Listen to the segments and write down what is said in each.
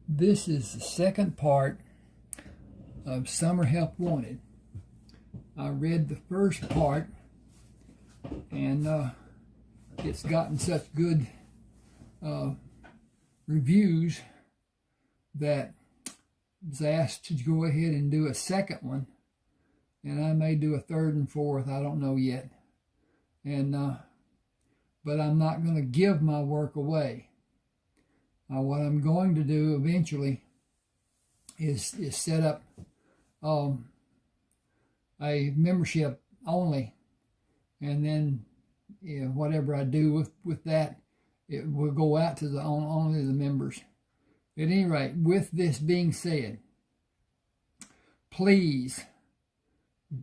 This is the second part of Summer Help Wanted. I read the first part, and it's gotten such good reviews that I was asked to go ahead and do a second one, and I may do a third and fourth. I don't know yet, but I'm not going to give my work away. What I'm going to do eventually is set up a membership only, and then whatever I do with that, it will go out to only the members. At any rate, with this being said, please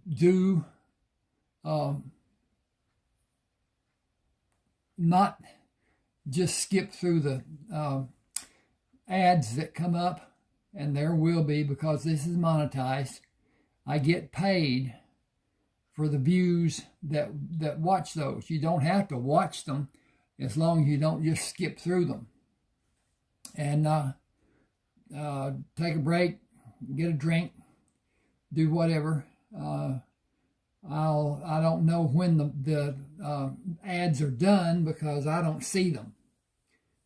do not just skip through the ads that come up, and there will be, because this is monetized. I get paid for the views that watch those. You don't have to watch them as long as you don't just skip through them. And take a break, get a drink, do whatever. I don't know when the ads are done because I don't see them.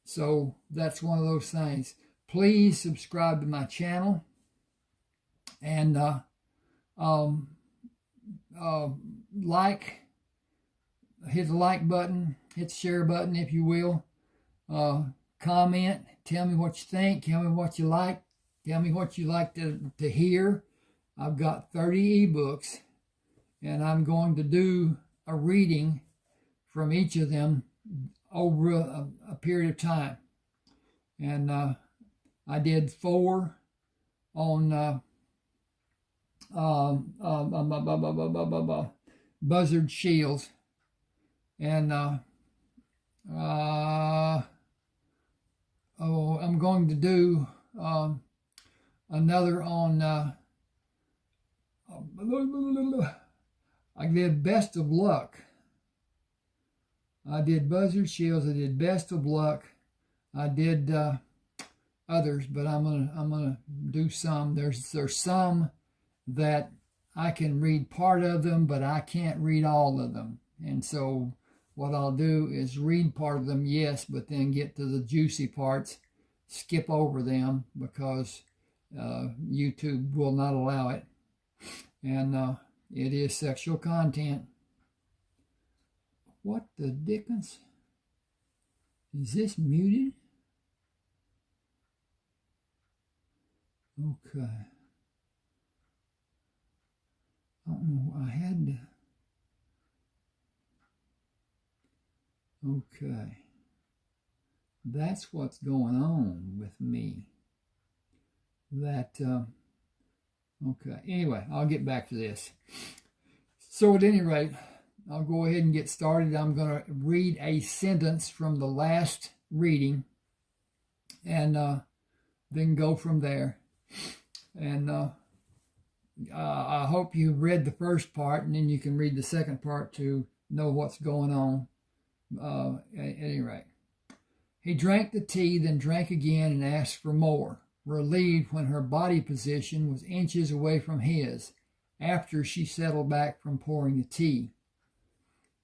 So that's one of those things. Please subscribe to my channel, and hit the like button, hit the share button if you will. Comment, tell me what you think, tell me what you like, tell me what you like to hear. I've got 30 ebooks, and I'm going to do a reading from each of them over a period of time. And I did 4 on buzzard shields, and I'm going to do another on I did best of luck. I did buzzard shields, I did best of luck, I did others, but I'm gonna do some. There's some that I can read part of them, but I can't read all of them. And so what I'll do is read part of them, yes, but then get to the juicy parts, skip over them, because YouTube will not allow it. And it is sexual content. What the dickens? Is this muted? Okay. I don't know. I had to. Okay. That's what's going on with me. Okay. Anyway, I'll get back to this. So at any rate, I'll go ahead and get started. I'm going to read a sentence from the last reading, and then go from there. And I hope you read the first part, and then you can read the second part to know what's going on. At any rate, he drank the tea, then drank again and asked for more, relieved when her body position was inches away from his, after she settled back from pouring the tea.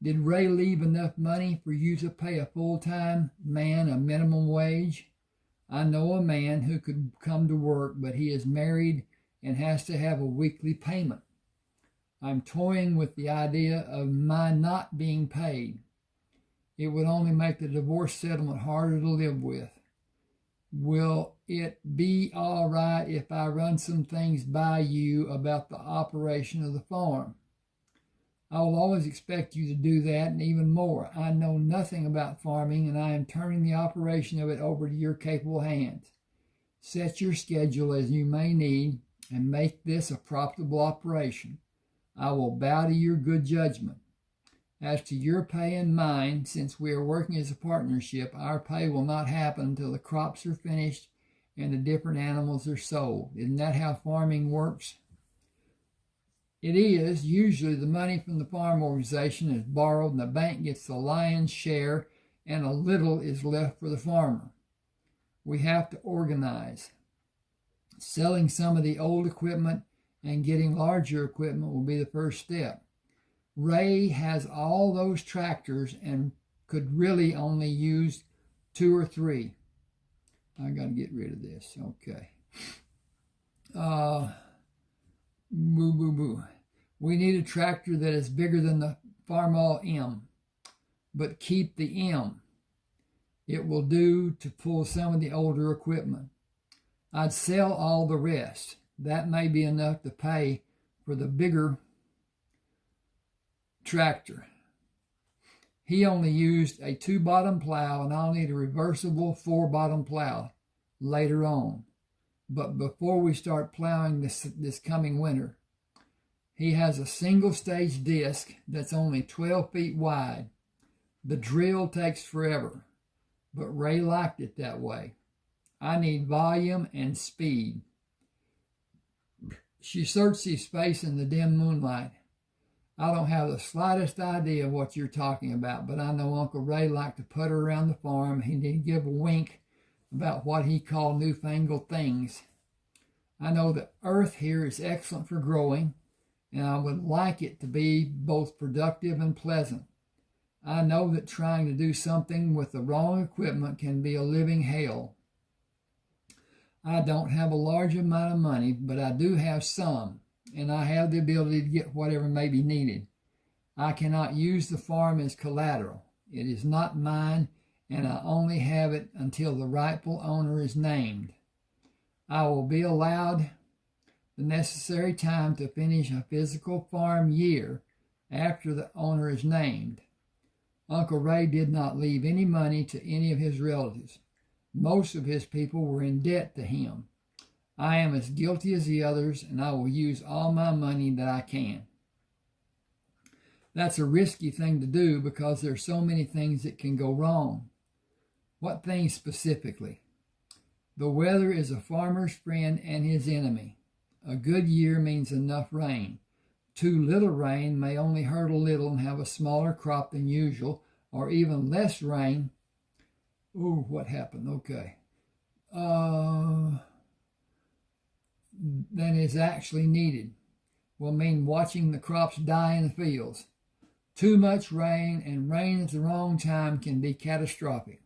Did Ray leave enough money for you to pay a full-time man a minimum wage? I know a man who could come to work, but he is married and has to have a weekly payment. I'm toying with the idea of my not being paid. It would only make the divorce settlement harder to live with. Will it be all right if I run some things by you about the operation of the farm? I will always expect you to do that, and even more. I know nothing about farming, and I am turning the operation of it over to your capable hands. Set your schedule as you may need, and make this a profitable operation. I will bow to your good judgment. As to your pay and mine, since we are working as a partnership, our pay will not happen until the crops are finished and the different animals are sold. Isn't that how farming works? It is. Usually the money from the farm organization is borrowed and the bank gets the lion's share, and a little is left for the farmer. We have to organize. Selling some of the old equipment and getting larger equipment will be the first step. Ray has all those tractors and could really only use 2 or 3. I got to get rid of this. Okay. Boo, boo, boo. We need a tractor that is bigger than the Farmall M, but keep the M. It will do to pull some of the older equipment. I'd sell all the rest. That may be enough to pay for the bigger tractor. He only used a 2-bottom plow, and I'll need a reversible 4-bottom plow later on. But before we start plowing this coming winter, he has a single-stage disc that's only 12 feet wide. The drill takes forever, but Ray liked it that way. I need volume and speed. She searched his face in the dim moonlight. I don't have the slightest idea what you're talking about, but I know Uncle Ray liked to putter around the farm. He did give a wink about what he called newfangled things. I know the earth here is excellent for growing, and I would like it to be both productive and pleasant. I know that trying to do something with the wrong equipment can be a living hell. I don't have a large amount of money, but I do have some, and I have the ability to get whatever may be needed. I cannot use the farm as collateral. It is not mine, and I only have it until the rightful owner is named. I will be allowed the necessary time to finish a physical farm year after the owner is named. Uncle Ray did not leave any money to any of his relatives. Most of his people were in debt to him. I am as guilty as the others, and I will use all my money that I can. That's a risky thing to do because there are so many things that can go wrong. What things specifically? The weather is a farmer's friend and his enemy. A good year means enough rain. Too little rain may only hurt a little and have a smaller crop than usual, or even less rain. Ooh, what happened? Okay. Than is actually needed will mean watching the crops die in the fields. Too much rain and rain at the wrong time can be catastrophic.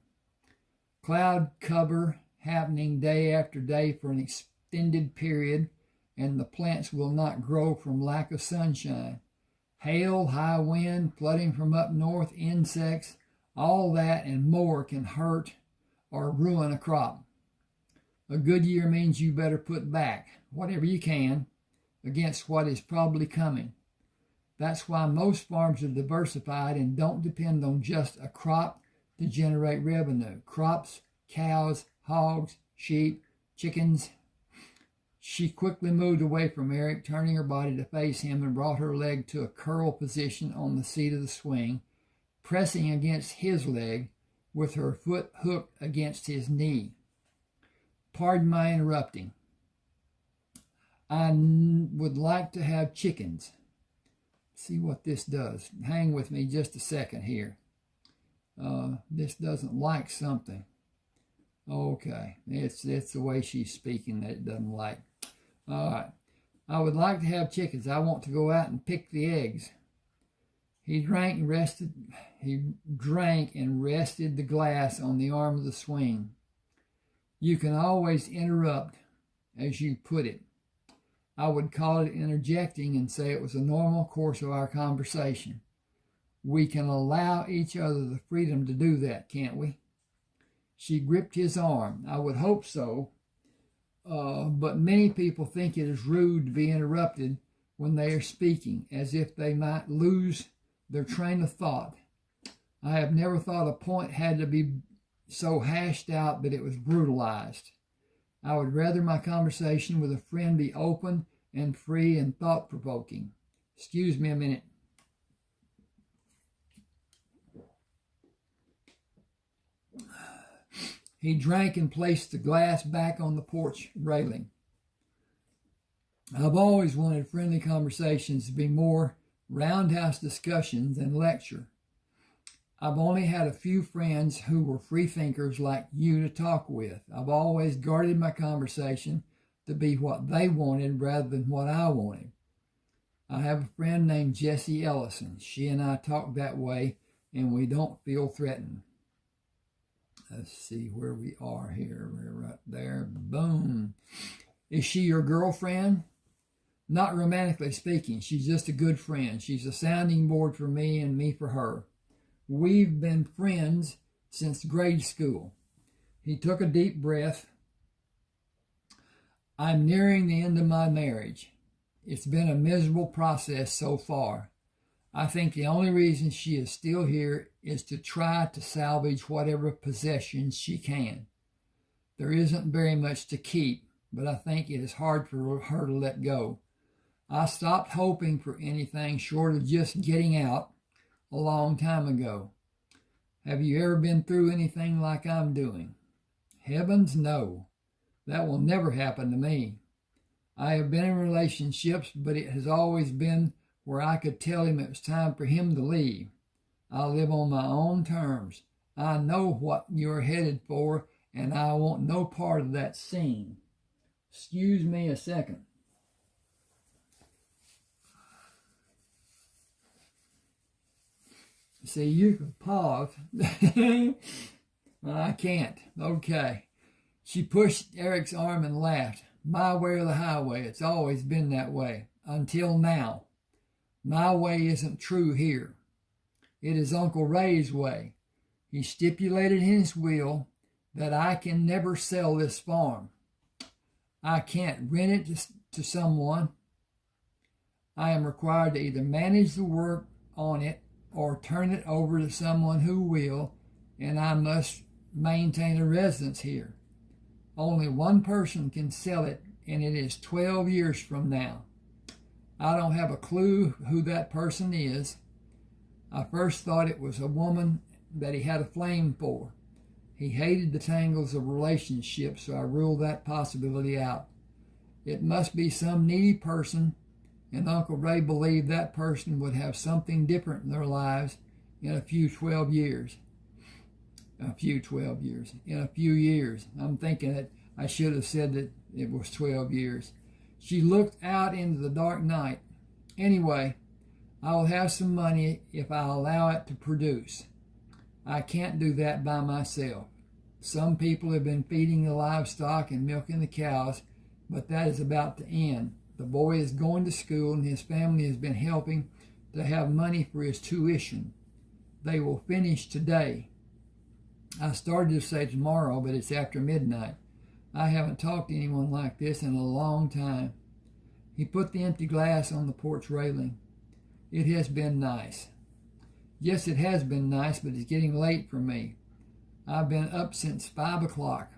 Cloud cover happening day after day for an extended period, and the plants will not grow from lack of sunshine. Hail, high wind, flooding from up north, insects, all that and more can hurt or ruin a crop. A good year means you better put back whatever you can against what is probably coming. That's why most farms are diversified and don't depend on just a crop to generate revenue. Crops, cows, hogs, sheep, chickens. She quickly moved away from Eric, turning her body to face him, and brought her leg to a curl position on the seat of the swing, pressing against his leg with her foot hooked against his knee. Pardon my interrupting. I would like to have chickens. See what this does. Hang with me just a second here. This doesn't like something. Okay, it's the way she's speaking that it doesn't like. All right. I would like to have chickens. I want to go out and pick the eggs. He drank and rested the glass on the arm of the swing. You can always interrupt, as you put it. I would call it interjecting and say it was a normal course of our conversation. We can allow each other the freedom to do that, can't we? She gripped his arm. I would hope so, but many people think it is rude to be interrupted when they are speaking, as if they might lose their train of thought. I have never thought a point had to be so hashed out that it was brutalized. I would rather my conversation with a friend be open and free and thought-provoking. Excuse me a minute. He drank and placed the glass back on the porch railing. I've always wanted friendly conversations to be more roundhouse discussions than lecture. I've only had a few friends who were free thinkers like you to talk with. I've always guarded my conversation, to be what they wanted rather than what I wanted. I have a friend named Jessie Ellison. She and I talk that way, and we don't feel threatened. Let's see where we are here. We're right there. Boom. Is she your girlfriend? Not romantically speaking. She's just a good friend. She's a sounding board for me and me for her. We've been friends since grade school. He took a deep breath. I'm nearing the end of my marriage. It's been a miserable process so far. I think the only reason she is still here is to try to salvage whatever possessions she can. There isn't very much to keep, but I think it is hard for her to let go. I stopped hoping for anything short of just getting out a long time ago. Have you ever been through anything like I'm doing? Heavens, no. That will never happen to me. I have been in relationships, but it has always been where I could tell him it was time for him to leave. I live on my own terms. I know what you're headed for, and I want no part of that scene. Excuse me a second. See, you can pause. Well, I can't. Okay. She pushed Eric's arm and laughed. My way or the highway. It's always been that way. Until now. My way isn't true here. It is Uncle Ray's way. He stipulated in his will that I can never sell this farm. I can't rent it to someone. I am required to either manage the work on it or turn it over to someone who will, and I must maintain a residence here. Only one person can sell it, and it is 12 years from now. I don't have a clue who that person is. I first thought it was a woman that he had a flame for. He hated the tangles of relationships, so I ruled that possibility out. It must be some needy person, and Uncle Ray believed that person would have something different in their lives in a few 12 years. In a few years. I'm thinking that I should have said that it was 12 years. She looked out into the dark night. Anyway, I will have some money if I allow it to produce. I can't do that by myself. Some people have been feeding the livestock and milking the cows, but that is about to end. The boy is going to school, and his family has been helping to have money for his tuition. They will finish today. I started to say tomorrow, but it's after midnight. I haven't talked to anyone like this in a long time. He put the empty glass on the porch railing. It has been nice. Yes, it has been nice, but it's getting late for me. I've been up since 5 o'clock.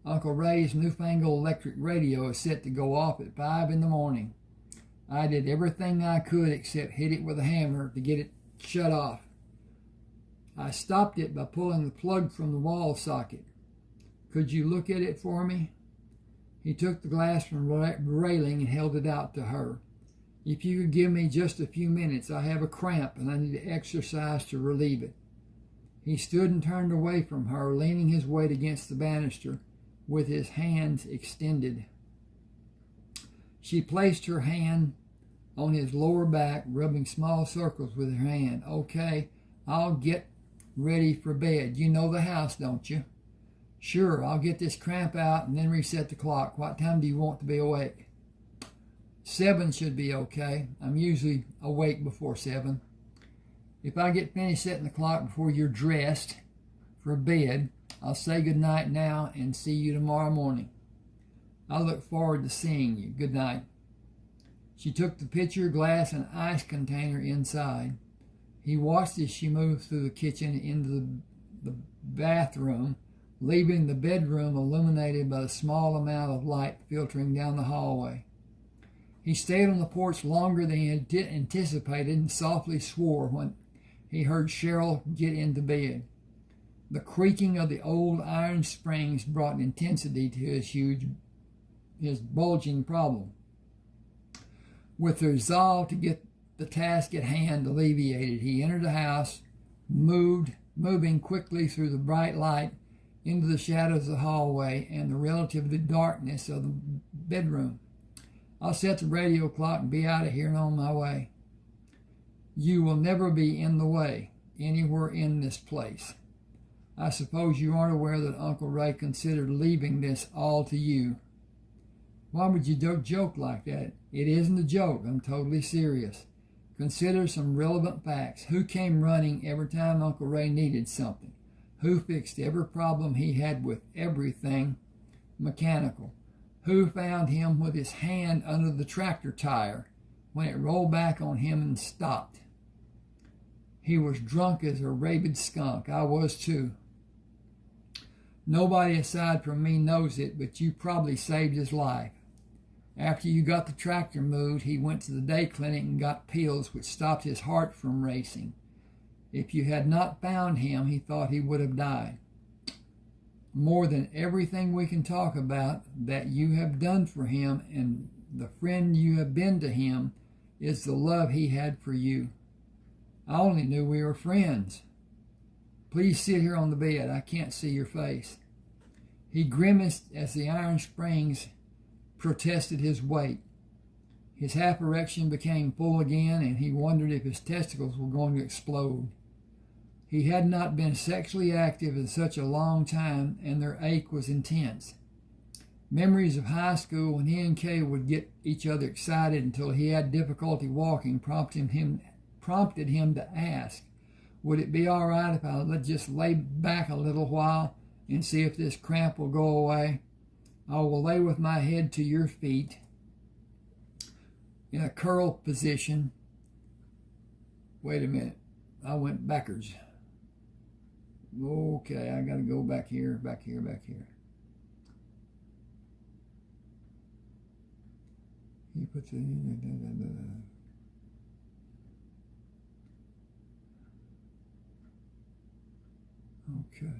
Uncle Ray's newfangled electric radio is set to go off at 5 in the morning. I did everything I could except hit it with a hammer to get it shut off. I stopped it by pulling the plug from the wall socket. Could you look at it for me? He took the glass from the railing and held it out to her. If you could give me just a few minutes, I have a cramp and I need to exercise to relieve it. He stood and turned away from her, leaning his weight against the banister with his hands extended. She placed her hand on his lower back, rubbing small circles with her hand. Okay, I'll get ready for bed. You know the house, don't you? Sure, I'll get this cramp out and then reset the clock. What time do you want to be awake? 7 should be okay. I'm usually awake before 7. If I get finished setting the clock before you're dressed for bed, I'll say good night now and see you tomorrow morning. I look forward to seeing you. Good night. She took the pitcher, glass, and ice container inside. He watched as she moved through the kitchen into the bathroom, leaving the bedroom illuminated by the small amount of light filtering down the hallway. He stayed on the porch longer than he had anticipated and softly swore when he heard Cheryl get into bed. The creaking of the old iron springs brought intensity to his bulging problem. With the resolve to get the task at hand alleviated, he entered the house, moving quickly through the bright light into the shadows of the hallway and the relative darkness of the bedroom. I'll set the radio clock and be out of here and on my way. You will never be in the way anywhere in this place. I suppose you aren't aware that Uncle Ray considered leaving this all to you. Why would you joke like that? It isn't a joke. I'm totally serious. Consider some relevant facts. Who came running every time Uncle Ray needed something? Who fixed every problem he had with everything mechanical? Who found him with his hand under the tractor tire when it rolled back on him and stopped? He was drunk as a rabid skunk. I was too. Nobody aside from me knows it, but you probably saved his life. After you got the tractor moved, he went to the day clinic and got pills which stopped his heart from racing. If you had not found him, he thought he would have died. More than everything we can talk about that you have done for him and the friend you have been to him is the love he had for you. I only knew we were friends. Please sit here on the bed. I can't see your face. He grimaced as the iron springs protested his weight. His half erection became full again, and he wondered if his testicles were going to explode. He had not been sexually active in such a long time, and their ache was intense. Memories of high school when he and Kay would get each other excited until he had difficulty walking prompted him to ask, would it be all right if I just lay back a little while and see if this cramp will go away? I will lay with my head to your feet in a curl position. Wait a minute. I went backwards. Okay, I got to go back here. He puts it in. Okay.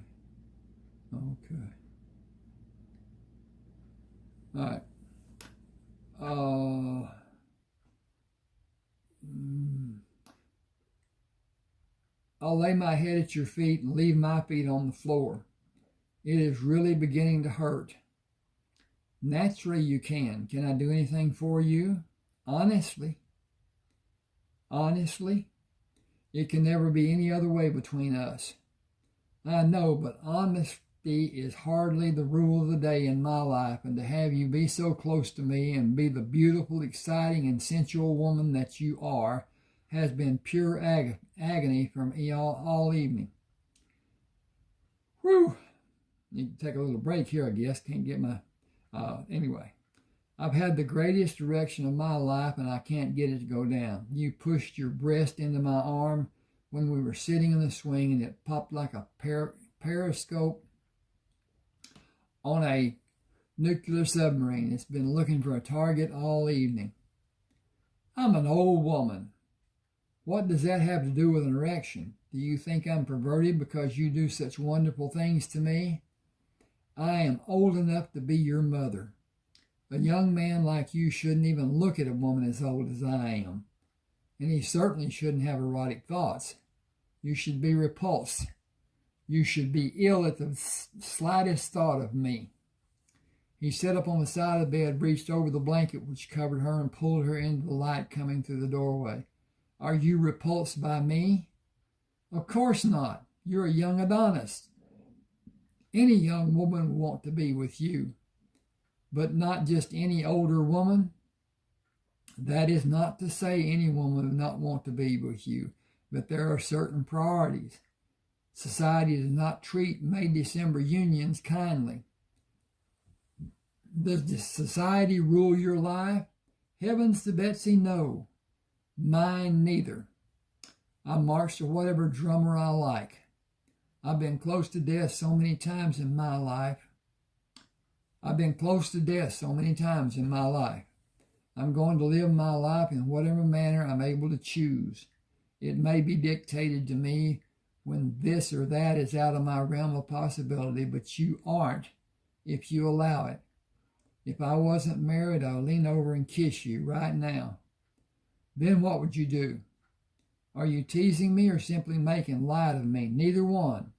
All right. I'll lay my head at your feet and leave my feet on the floor. It is really beginning to hurt. Naturally you can. Can I do anything for you? Honestly, it can never be any other way between us. I know, but honesty is hardly the rule of the day in my life, and to have you be so close to me and be the beautiful, exciting, and sensual woman that you are has been pure agony for me all evening. Whew! You can take a little break here, I guess. Can't get my... Anyway, I've had the greatest erection of my life, and I can't get it to go down. You pushed your breast into my arm when we were sitting in the swing, and it popped like a periscope on a nuclear submarine. It's been looking for a target all evening. I'm an old woman. What does that have to do with an erection? Do you think I'm perverted because you do such wonderful things to me? I am old enough to be your mother. A young man like you shouldn't even look at a woman as old as I am. And he certainly shouldn't have erotic thoughts. You should be repulsed. You should be ill at the slightest thought of me. He sat up on the side of the bed, reached over the blanket which covered her, and pulled her into the light coming through the doorway. Are you repulsed by me? Of course not. You're a young Adonis. Any young woman would want to be with you, but not just any older woman. That is not to say any woman would not want to be with you, but there are certain priorities. Society does not treat May-December unions kindly. Does society rule your life? Heavens to Betsy, no. Mine neither. I march to whatever drummer I like. I've been close to death so many times in my life. I'm going to live my life in whatever manner I'm able to choose. It may be dictated to me when this or that is out of my realm of possibility, but you aren't if you allow it. If I wasn't married, I'll lean over and kiss you right now. Then what would you do? Are you teasing me or simply making light of me? Neither one.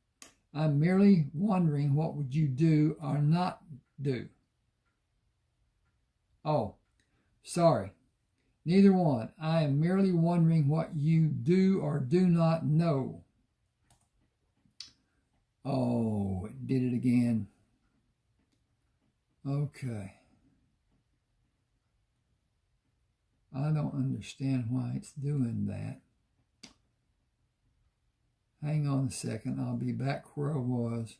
I'm merely wondering what would you do or not do. Oh, sorry. Neither one. I am merely wondering what you do or do not know. Oh, it did it again. Okay. I don't understand why it's doing that. Hang on a second. I'll be back where I was.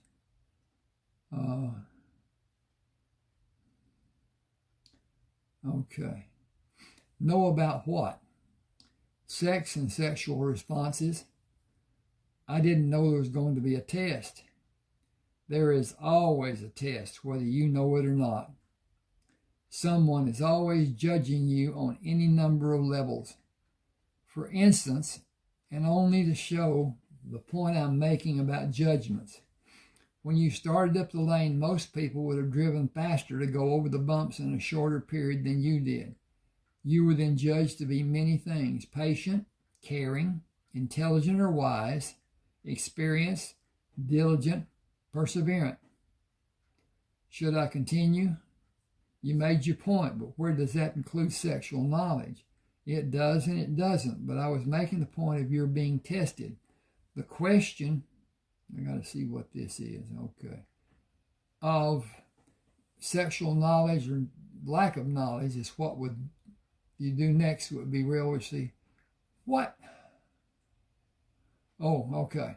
Okay. Know about what? Sex and sexual responses. I didn't know there was going to be a test. There is always a test, whether you know it or not. Someone is always judging you on any number of levels. For instance, and only to show the point I'm making about judgments, when you started up the lane, most people would have driven faster to go over the bumps in a shorter period than you did. You were then judged to be many things: patient, caring, intelligent or wise, experienced, diligent, perseverant. Should I continue? You made your point, but where does that include sexual knowledge? It does and it doesn't, but I was making the point of your being tested. The question, I got to see what this is, okay, of sexual knowledge or lack of knowledge is what would you do next would be well received. What? Oh, okay.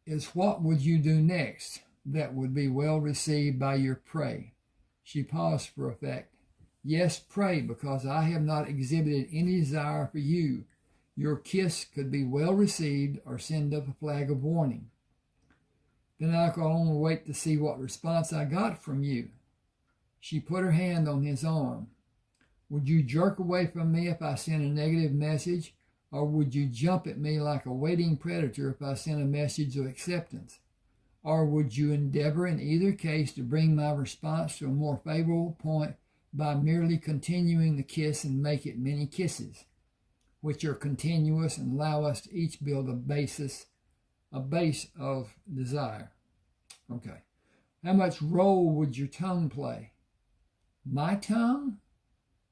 Is what would you do next that would be well received by your prey? She paused for effect. Yes, pray, because I have not exhibited any desire for you. Your kiss could be well received or send up a flag of warning. Then I could only wait to see what response I got from you. She put her hand on his arm. Would you jerk away from me if I sent a negative message, or would you jump at me like a waiting predator if I sent a message of acceptance? Or would you endeavor in either case to bring my response to a more favorable point by merely continuing the kiss and make it many kisses, which are continuous and allow us to each build a base of desire? Okay. How much role would your tongue play? My tongue?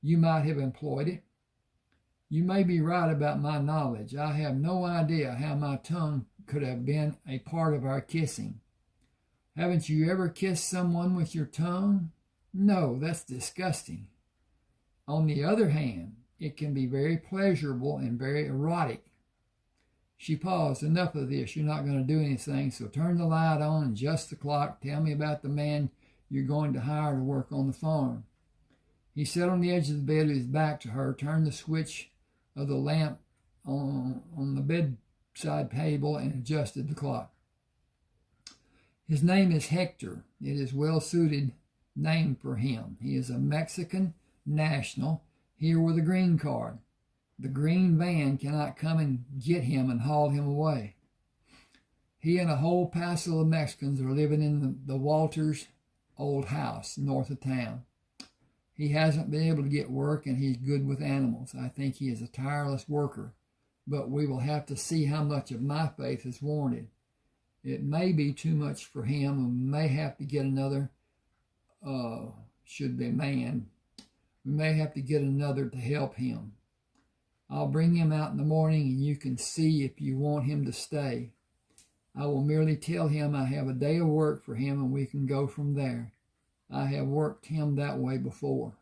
You might have employed it. You may be right about my knowledge. I have no idea how my tongue could have been a part of our kissing. Haven't you ever kissed someone with your tongue? No, that's disgusting. On the other hand, it can be very pleasurable and very erotic. She paused. Enough of this. You're not going to do anything, so turn the light on and adjust the clock. Tell me about the man you're going to hire to work on the farm. He sat on the edge of the bed with his back to her, turned the switch of the lamp on the bedside table, and adjusted the clock. His name is Hector. It is well-suited name for him. He is a Mexican national here with a green card. The green van cannot come and get him and haul him away. He and a whole passel of Mexicans are living in the Walters' old house north of town. He hasn't been able to get work, and he's good with animals. I think he is a tireless worker, but we will have to see how much of my faith is warranted. It may be too much for him, and we may have to get another, should be a man. We may have to get another to help him. I'll bring him out in the morning, and you can see if you want him to stay. I will merely tell him I have a day of work for him, and we can go from there. I have worked him that way before.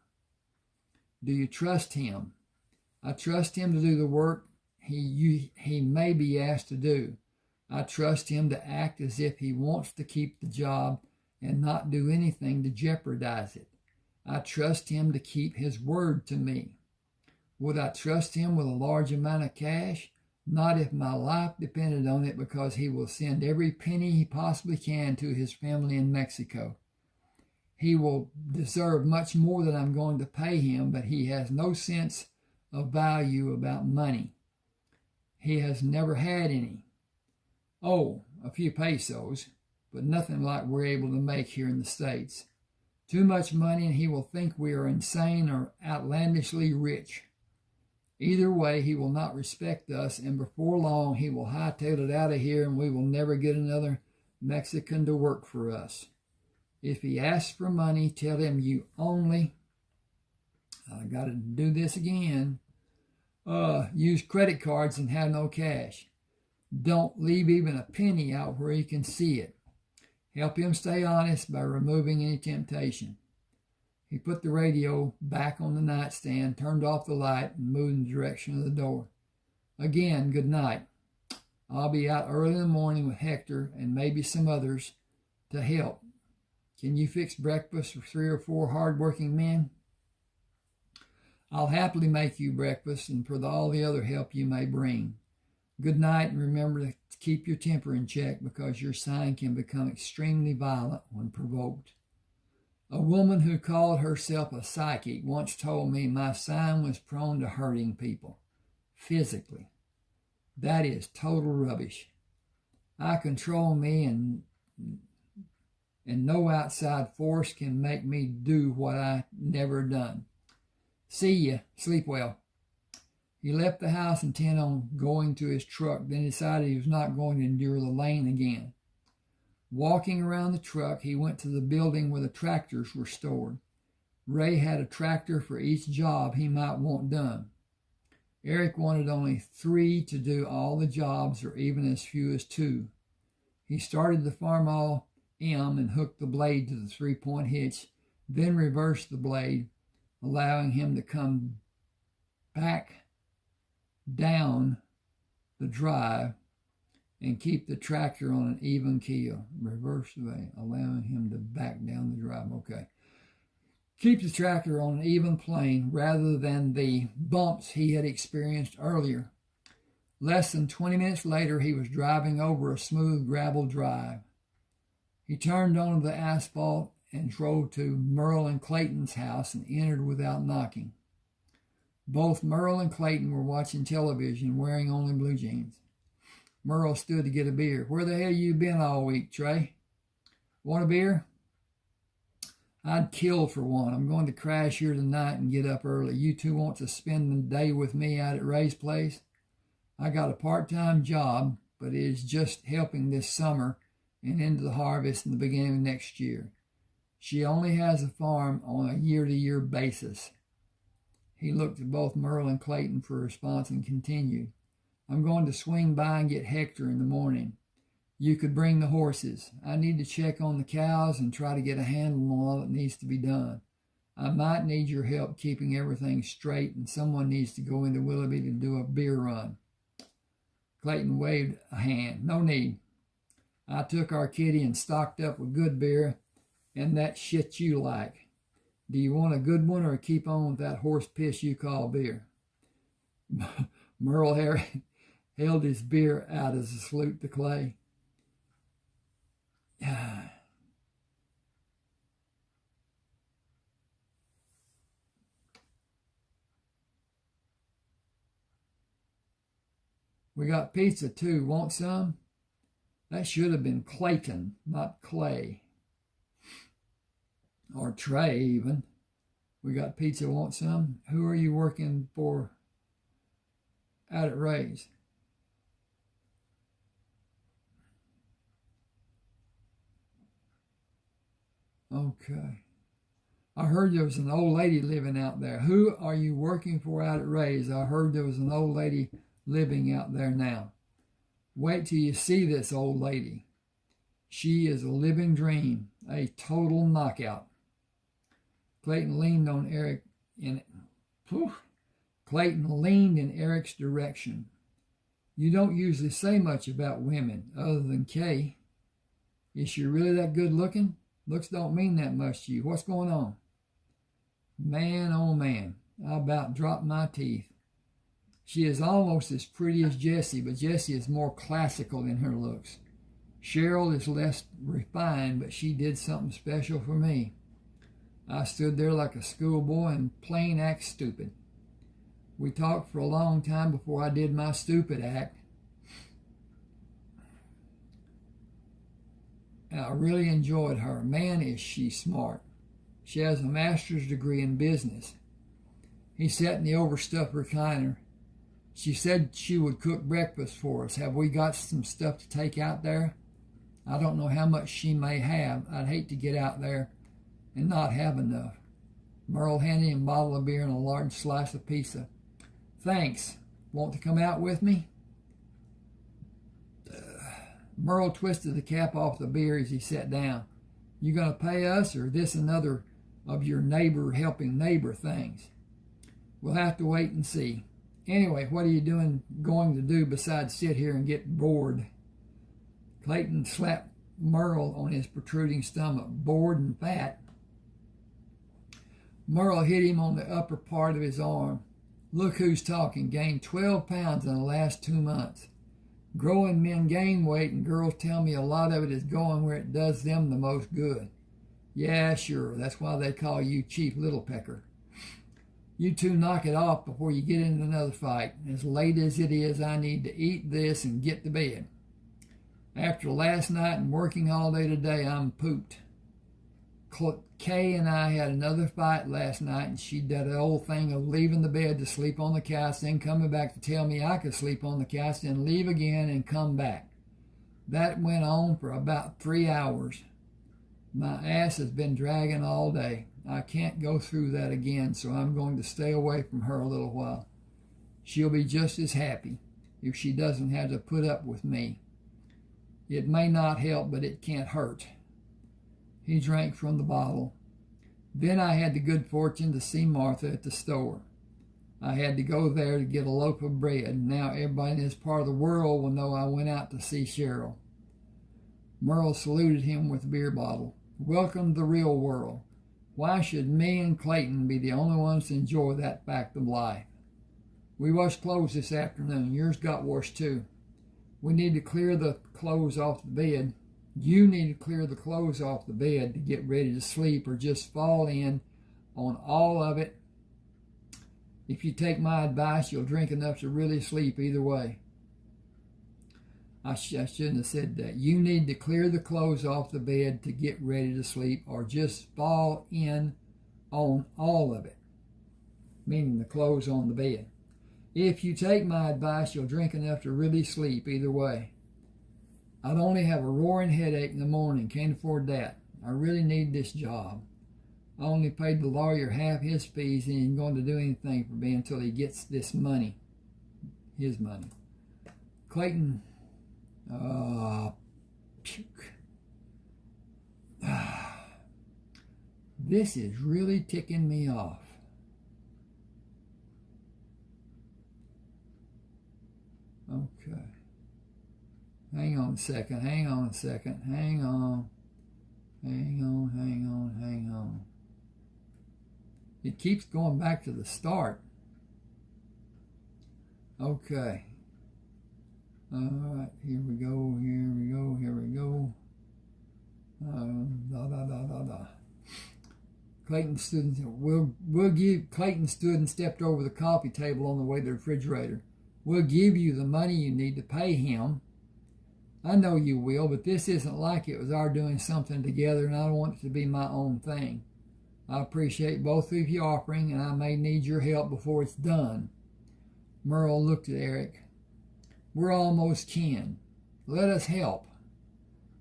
Do you trust him? I trust him to do the work he may be asked to do. I trust him to act as if he wants to keep the job and not do anything to jeopardize it. I trust him to keep his word to me. Would I trust him with a large amount of cash? Not if my life depended on it, because he will send every penny he possibly can to his family in Mexico. He will deserve much more than I'm going to pay him, but he has no sense of value about money. He has never had any. Oh, a few pesos, but nothing like we're able to make here in the States. Too much money and he will think we are insane or outlandishly rich. Either way, he will not respect us, and before long he will hightail it out of here, and we will never get another Mexican to work for us. If he asks for money, tell him you only, I got to do this again, use credit cards and have no cash. Don't leave even a penny out where he can see it. Help him stay honest by removing any temptation. He put the radio back on the nightstand, turned off the light, and moved in the direction of the door. Again, good night. I'll be out early in the morning with Hector and maybe some others to help. Can you fix breakfast for 3 or 4 hard-working men? I'll happily make you breakfast and for all the other help you may bring. Good night, and remember to keep your temper in check because your sign can become extremely violent when provoked. A woman who called herself a psychic once told me my sign was prone to hurting people physically. That is total rubbish. I control me, and no outside force can make me do what I never done. See ya. Sleep well. He left the house intent on going to his truck, then decided he was not going to endure the lane again. Walking around the truck, he went to the building where the tractors were stored. Ray had a tractor for each job he might want done. Eric wanted only 3 to do all the jobs, or even as few as 2. He started the Farmall M and hooked the blade to the 3-point hitch, then reversed the blade, allowing him to come back down the drive and keep the tractor on an even keel. Reverse the way, allowing him to back down the drive. Okay. Keep the tractor on an even plane rather than the bumps he had experienced earlier. Less than 20 minutes later, he was driving over a smooth gravel drive. He turned onto the asphalt and drove to Merle and Clayton's house and entered without knocking. Both Merle and Clayton were watching television, wearing only blue jeans. Merle stood to get a beer. Where the hell you been all week, Trey? Want a beer? I'd kill for one. I'm going to crash here tonight and get up early. You two want to spend the day with me out at Ray's place? I got a part-time job, but it is just helping this summer and into the harvest in the beginning of next year. She only has a farm on a year-to-year basis. He looked at both Merle and Clayton for a response and continued. I'm going to swing by and get Hector in the morning. You could bring the horses. I need to check on the cows and try to get a handle on all that needs to be done. I might need your help keeping everything straight, and someone needs to go into Willoughby to do a beer run. Clayton waved a hand. No need. I took our kitty and stocked up with good beer and that shit you like. Do you want a good one or keep on with that horse piss you call beer? Merle held his beer out as a salute to Clay. We got pizza too. Want some? That should have been Clayton, not Clay. Or Trey, even. We got pizza. Want some? Who are you working for out at Ray's? Okay. I heard there was an old lady living out there. Who are you working for out at Ray's? I heard there was an old lady living out there now. Wait till you see this old lady. She is a living dream, a total knockout. Clayton leaned in Eric's direction. You don't usually say much about women other than Kay. Is she really that good looking? Looks don't mean that much to you. What's going on? Man, oh man, I about dropped my teeth. She is almost as pretty as Jessie, but Jessie is more classical in her looks. Cheryl is less refined, but she did something special for me. I stood there like a schoolboy and plain act stupid. We talked for a long time before I did my stupid act. And I really enjoyed her. Man, is she smart. She has a master's degree in business. He sat in the overstuffed recliner She said she would cook breakfast for us. Have we got some stuff to take out there? I don't know how much she may have. I'd hate to get out there and not have enough. Merle handed him a bottle of beer and a large slice of pizza. Thanks. Want to come out with me? Merle twisted the cap off the beer as he sat down. You going to pay us, or this another of your neighbor helping neighbor things? We'll have to wait and see. Anyway, what are you going to do besides sit here and get bored? Clayton slapped Merle on his protruding stomach. Bored and fat. Merle hit him on the upper part of his arm. Look who's talking. Gained 12 pounds in the last 2 months. Growing men gain weight, and girls tell me a lot of it is going where it does them the most good. Yeah, sure. That's why they call you Chief Littlepecker. You two knock it off before you get into another fight. As late as it is, I need to eat this and get to bed. After last night and working all day today, I'm pooped. Kay and I had another fight last night, and she did the old thing of leaving the bed to sleep on the couch, then coming back to tell me I could sleep on the couch, then leave again and come back. That went on for about 3 hours. My ass has been dragging all day. I can't go through that again, so I'm going to stay away from her a little while. She'll be just as happy if she doesn't have to put up with me. It may not help, but it can't hurt. He drank from the bottle. Then I had the good fortune to see Martha at the store. I had to go there to get a loaf of bread. Now everybody in this part of the world will know I went out to see Cheryl. Merle saluted him with the beer bottle. Welcome to the real world. Why should me and Clayton be the only ones to enjoy that fact of life? We washed clothes this afternoon. Yours got washed too. We need to clear the clothes off the bed. You need to clear the clothes off the bed to get ready to sleep, or just fall in on all of it. If you take my advice, you'll drink enough to really sleep either way. I shouldn't have said that. You need to clear the clothes off the bed to get ready to sleep, or just fall in on all of it, meaning the clothes on the bed. If you take my advice, you'll drink enough to really sleep either way. I'd only have a roaring headache in the morning. Can't afford that. I really need this job. I only paid the lawyer half his fees, and he ain't going to do anything for me until he gets this money. His money. Clayton. This is really ticking me off. Okay. Hang on a second. Hang on. It keeps going back to the start. Okay. All right, here we go. Clayton stood and stepped over the coffee table on the way to the refrigerator. We'll give you the money you need to pay him. I know you will, but this isn't like it was our doing something together, and I don't want it to be my own thing. I appreciate both of you offering, and I may need your help before it's done. Merle looked at Eric. We're almost kin. Let us help.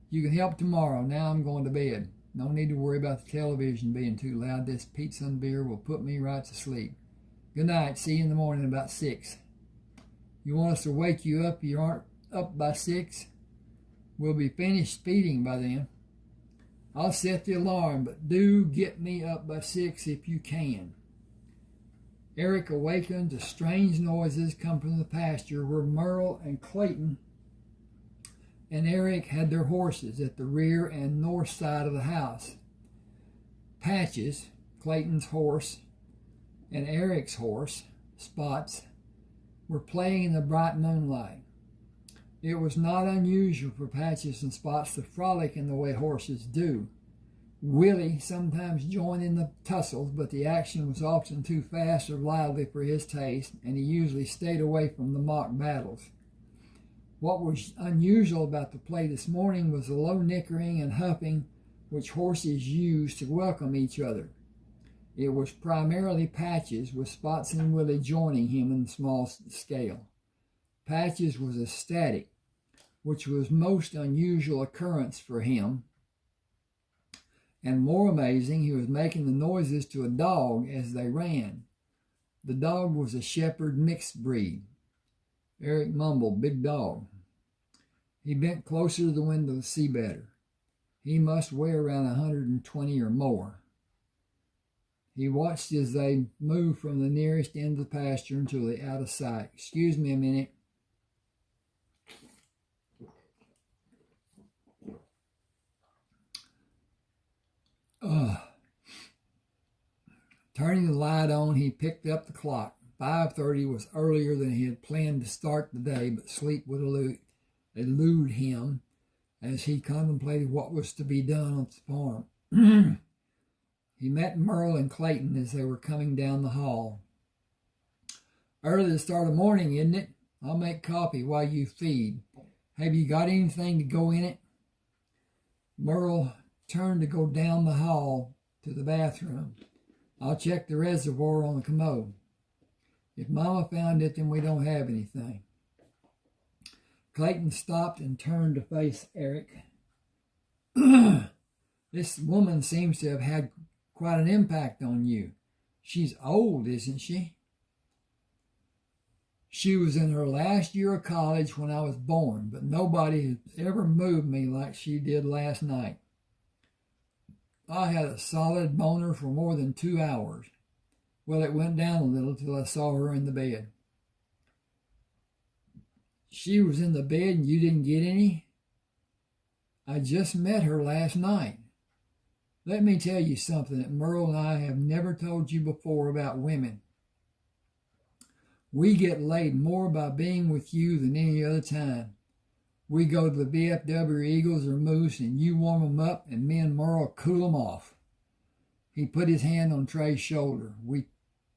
You can help tomorrow. Now I'm going to bed. No need to worry about the television being too loud. This pizza and beer will put me right to sleep. Good night. See you in the morning about 6. You want us to wake you up? You aren't up by 6? We'll be finished feeding by then. I'll set the alarm, but do get me up by 6 if you can. Eric awakened to strange noises come from the pasture where Merle and Clayton and Eric had their horses at the rear and north side of the house. Patches, Clayton's horse, and Eric's horse, Spots, were playing in the bright moonlight. It was not unusual for Patches and Spots to frolic in the way horses do. Willie sometimes joined in the tussles, but the action was often too fast or lively for his taste, and he usually stayed away from the mock battles. What was unusual about the play this morning was the low nickering and huffing which horses used to welcome each other. It was primarily Patches, with Spots and Willie joining him in the small scale. Patches was ecstatic, which was most unusual occurrence for him, and more amazing, he was making the noises to a dog as they ran. The dog was a shepherd mixed breed. Eric mumbled, "Big dog." He bent closer to the window to see better. He must weigh around 120 or more. He watched as they moved from the nearest end of the pasture until they out of sight. "Excuse me a minute." Turning the light on, he picked up the clock. 5:30 was earlier than he had planned to start the day, but sleep would elude him as he contemplated what was to be done on the farm. He met Merle and Clayton as they were coming down the hall. "Early to start of morning, isn't it? I'll make coffee while you feed. Have you got anything to go in it?" Merle turned to go down the hall to the bathroom. "I'll check the reservoir on the commode. If Mama found it, then we don't have anything." Clayton stopped and turned to face Eric. "This woman seems to have had quite an impact on you. She's old, isn't she?" "She was in her last year of college when I was born, but nobody has ever moved me like she did last night. I had a solid boner for more than 2 hours. Well, it went down a little till I saw her in the bed." "She was in the bed and you didn't get any?" "I just met her last night. Let me tell you something that Merle and I have never told you before about women. We get laid more by being with you than any other time. We go to the VFW Eagles or Moose and you warm them up and me and Merle cool them off." He put his hand on Trey's shoulder.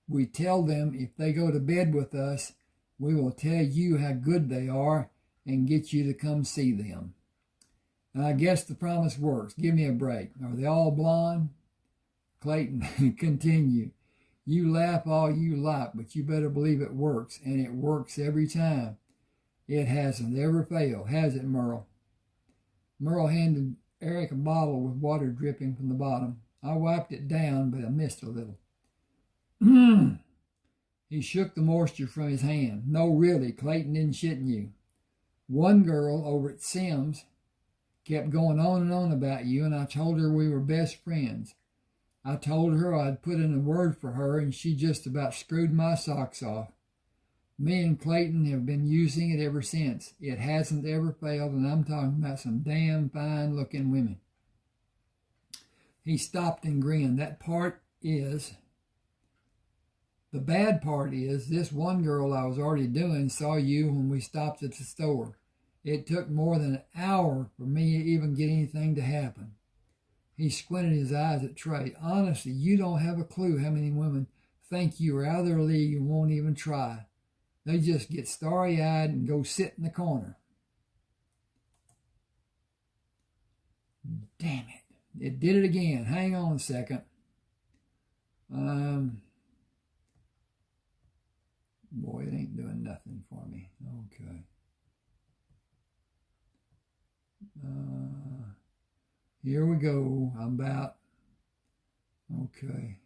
We tell them if they go to bed with us, we will tell you how good they are and get you to come see them. And I guess the promise works. Give me a break. Are they all blonde?" Clayton continued. "You laugh all you like, but you better believe it works, and it works every time. It hasn't ever failed, has it, Merle?" Merle handed Eric a bottle with water dripping from the bottom. "I wiped it down, but I missed a little." He shook the moisture from his hand. "No, really, Clayton didn't shitten you. One girl over at Sims kept going on and on about you, and I told her we were best friends. I told her I'd put in a word for her, and she just about screwed my socks off. Me and Clayton have been using it ever since. It hasn't ever failed, and I'm talking about some damn fine-looking women." He stopped and grinned. The bad part is, this one girl I was already doing saw you when we stopped at the store. It took more than an hour for me to even get anything to happen." He squinted his eyes at Trey. "Honestly, you don't have a clue how many women think you are out of their league and won't even try. They just get starry-eyed and go sit in the corner." "Damn it. It did it again. Hang on a second. Boy, it ain't doing nothing for me. Okay. Here we go. Okay.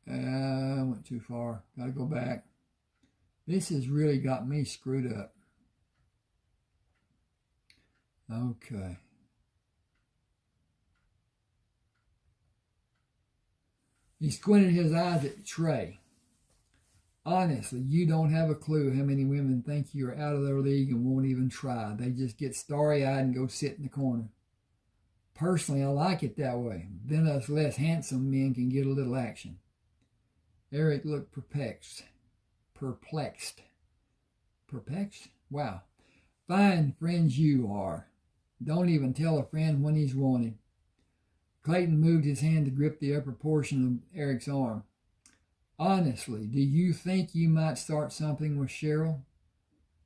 I went too far. Gotta go back. This has really got me screwed up. Okay. He squinted his eyes at Trey. "Honestly, you don't have a clue how many women think you're out of their league and won't even try. They just get starry-eyed and go sit in the corner. Personally, I like it that way. Then us less handsome men can get a little action." Eric looked perplexed. Perplexed? Wow. "Fine friends you are. Don't even tell a friend when he's wanted." Clayton moved his hand to grip the upper portion of Eric's arm. "Honestly, do you think you might start something with Cheryl?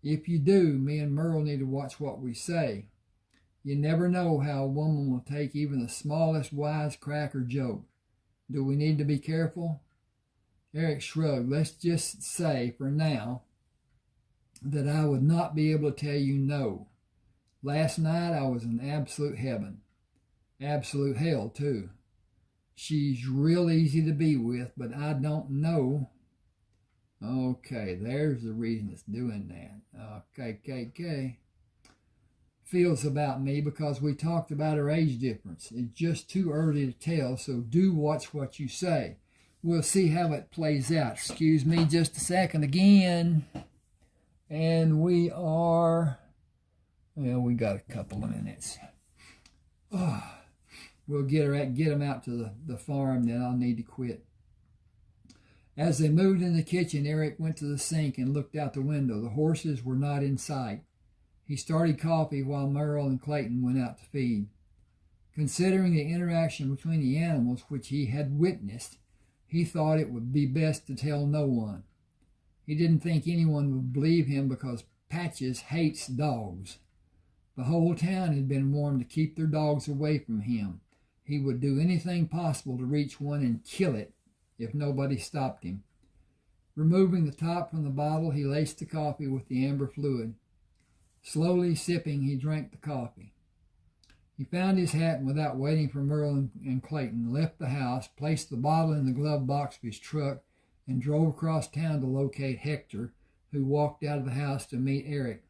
If you do, me and Merle need to watch what we say. You never know how a woman will take even the smallest wisecrack or joke. Do we need to be careful? Eric shrugged. Let's just say, for now, that I would not be able to tell you no. Last night I was in absolute heaven. Absolute hell, too. She's real easy to be with, but I don't know. Okay, there's the reason it's doing that. Okay. Feels about me because we talked about her age difference. It's just too early to tell, so do watch what you say. We'll see how it plays out. Excuse me just a second again. And we got a couple of minutes. We'll get them out to the farm, then I'll need to quit. As they moved in the kitchen, Eric went to the sink and looked out the window. The horses were not in sight. He started coffee while Merle and Clayton went out to feed. Considering the interaction between the animals which he had witnessed, he thought it would be best to tell no one. He didn't think anyone would believe him because Patches hates dogs. The whole town had been warned to keep their dogs away from him. He would do anything possible to reach one and kill it if nobody stopped him. Removing the top from the bottle, he laced the coffee with the amber fluid. Slowly sipping, he drank the coffee. He found his hat and, without waiting for Merle and Clayton, left the house, placed the bottle in the glove box of his truck, and drove across town to locate Hector, who walked out of the house to meet Eric.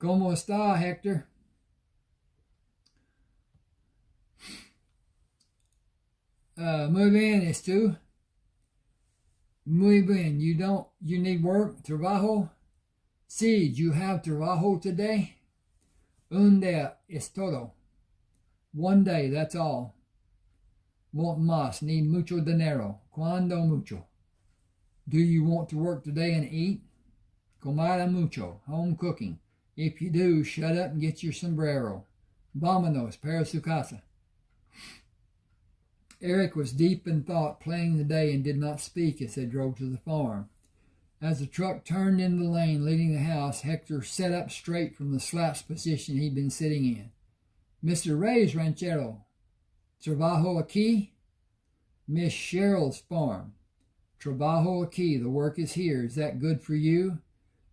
¿Cómo está, Hector? Muy bien, ¿es tú? Muy bien. You need work? Trabajo? Sí, you have trabajo today? Un día es todo. One day, that's all. Want más, need mucho dinero. Cuando mucho? Do you want to work today and eat? Comer mucho, home cooking. If you do, shut up and get your sombrero. Vámonos para su casa. Eric was deep in thought, planning the day, and did not speak as they drove to the farm. As the truck turned into the lane leading the house, Hector sat up straight from the slouched position he'd been sitting in. Mr. Reyes, ranchero. Trabajo aquí? Miss Cheryl's farm. Trabajo aquí. The work is here. Is that good for you?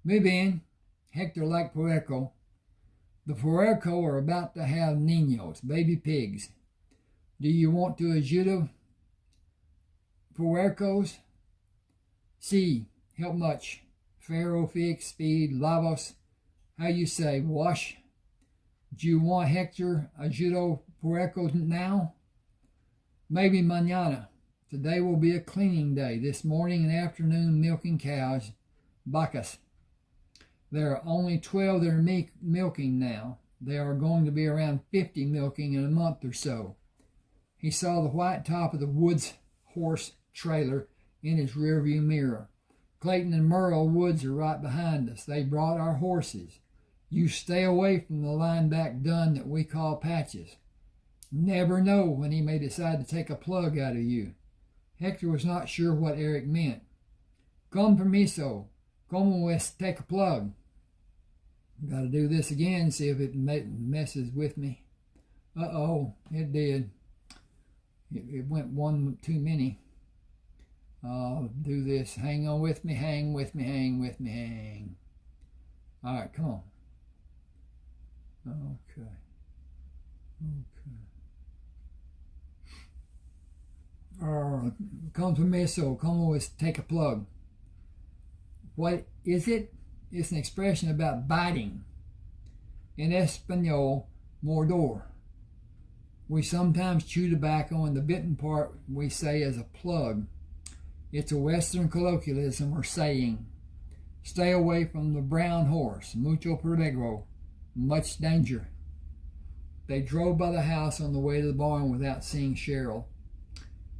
Muy bien. Hector liked puerco. The puerco are about to have niños, baby pigs. Do you want to ayuda puercos? Sí, help much. Faro, fix, speed, lavos. How you say, wash? Do you want Hector ayuda puercos now? Maybe mañana. Today will be a cleaning day. This morning and afternoon milking cows, vacas. There are only 12 that are milking now. There are going to be around 50 milking in a month or so. He saw the white top of the Woods horse trailer in his rearview mirror. Clayton and Merle Woods are right behind us. They brought our horses. You stay away from the line-back dun that we call Patches. Never know when he may decide to take a plug out of you. Hector was not sure what Eric meant. Con permiso. Como es take a plug? Got to do this again, see if it messes with me. Uh-oh, it did. It went one too many. I'll do this. Hang on with me, hang with me, hang with me, hang. All right, come on. Okay. Con permiso, como es take a plug? What is it? It's an expression about biting. In Espanol, mordor. We sometimes chew tobacco, and the bitten part we say as a plug. It's a Western colloquialism or saying. Stay away from the brown horse. Mucho peligro. Much danger. They drove by the house on the way to the barn without seeing Cheryl.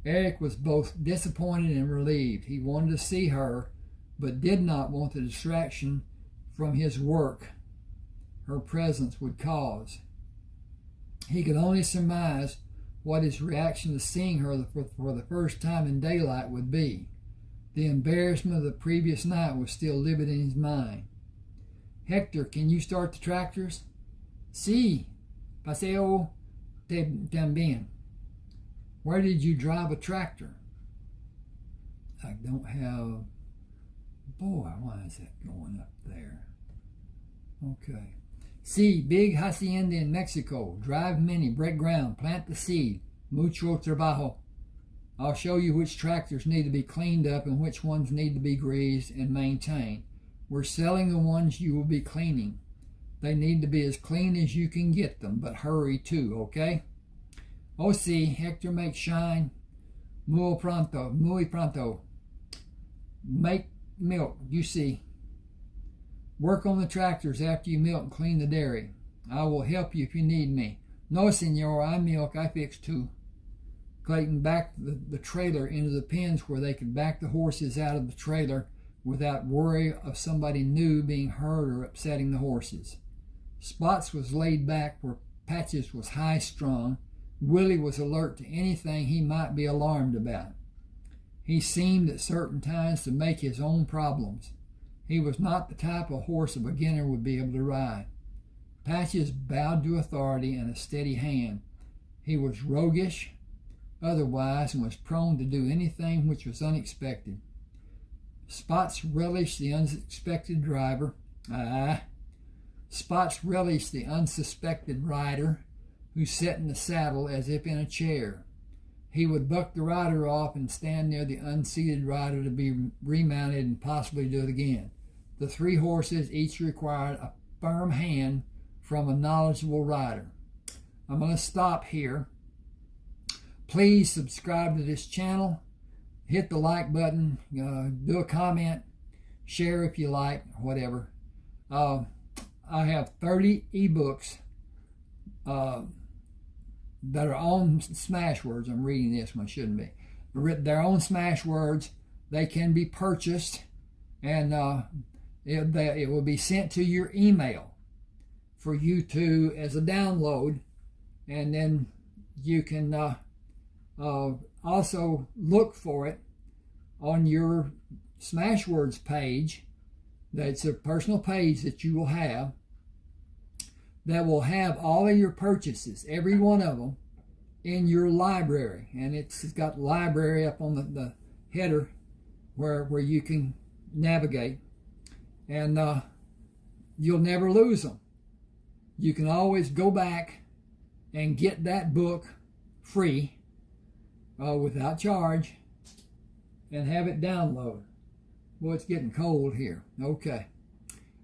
Eric was both disappointed and relieved. He wanted to see her, but did not want the distraction from his work her presence would cause. He could only surmise what his reaction to seeing her for the first time in daylight would be. The embarrassment of the previous night was still vivid in his mind. Hector, can you start the tractors? Sí. Paseo también. Where did you drive a tractor? I don't have... Boy, why is that going up there? Okay. C. Big hacienda in Mexico. Drive many, break ground, plant the seed. Mucho trabajo. I'll show you which tractors need to be cleaned up and which ones need to be greased and maintained. We're selling the ones you will be cleaning. They need to be as clean as you can get them, but hurry too, okay? O.C. Hector makes shine. Muy pronto. Make milk, you see. Work on the tractors after you milk and clean the dairy. I will help you if you need me. No, senor, I milk, I fix too. Clayton backed the trailer into the pens where they could back the horses out of the trailer without worry of somebody new being hurt or upsetting the horses. Spots was laid back where Patches was high-strung. Willie was alert to anything he might be alarmed about. He seemed at certain times to make his own problems. He was not the type of horse a beginner would be able to ride. Patches bowed to authority and a steady hand. He was roguish otherwise and was prone to do anything which was unexpected. Spots relished the unsuspected driver. Spots relished the unsuspected rider who sat in the saddle as if in a chair. He would buck the rider off and stand near the unseated rider to be remounted and possibly do it again. The three horses each required a firm hand from a knowledgeable rider. I'm going to stop here. Please subscribe to this channel. Hit the like button. Do a comment. Share if you like. Whatever. I have 30 ebooks that are on Smashwords. I'm reading this one. I shouldn't be. They're on Smashwords. They can be purchased, and it will be sent to your email for you to as a download, and then you can also look for it on your Smashwords page. That's a personal page that you will have that will have all of your purchases, every one of them, in your library. And it's got library up on the header where you can navigate. And you'll never lose them. You can always go back and get that book free without charge and have it download. Boy, it's getting cold here. Okay.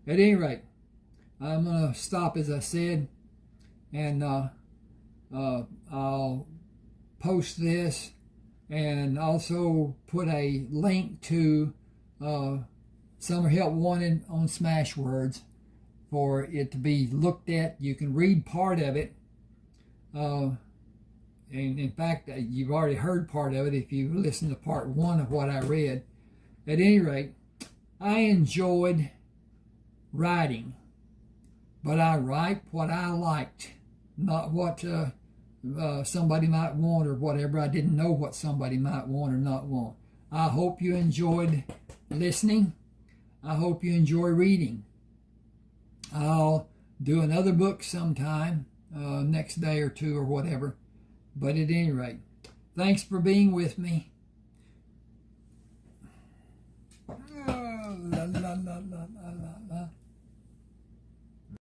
At any rate, I'm going to stop, as I said, and I'll post this and also put a link to Summer Help Wanted on Smashwords for it to be looked at. You can read part of it. And in fact, you've already heard part of it if you listened to part 1 of what I read. At any rate, I enjoyed writing, but I write what I liked, not what somebody might want or whatever. I didn't know what somebody might want or not want. I hope you enjoyed listening. I hope you enjoy reading. I'll do another book sometime, next day or two or whatever. But at any rate, thanks for being with me. La, la, la, la, la, la.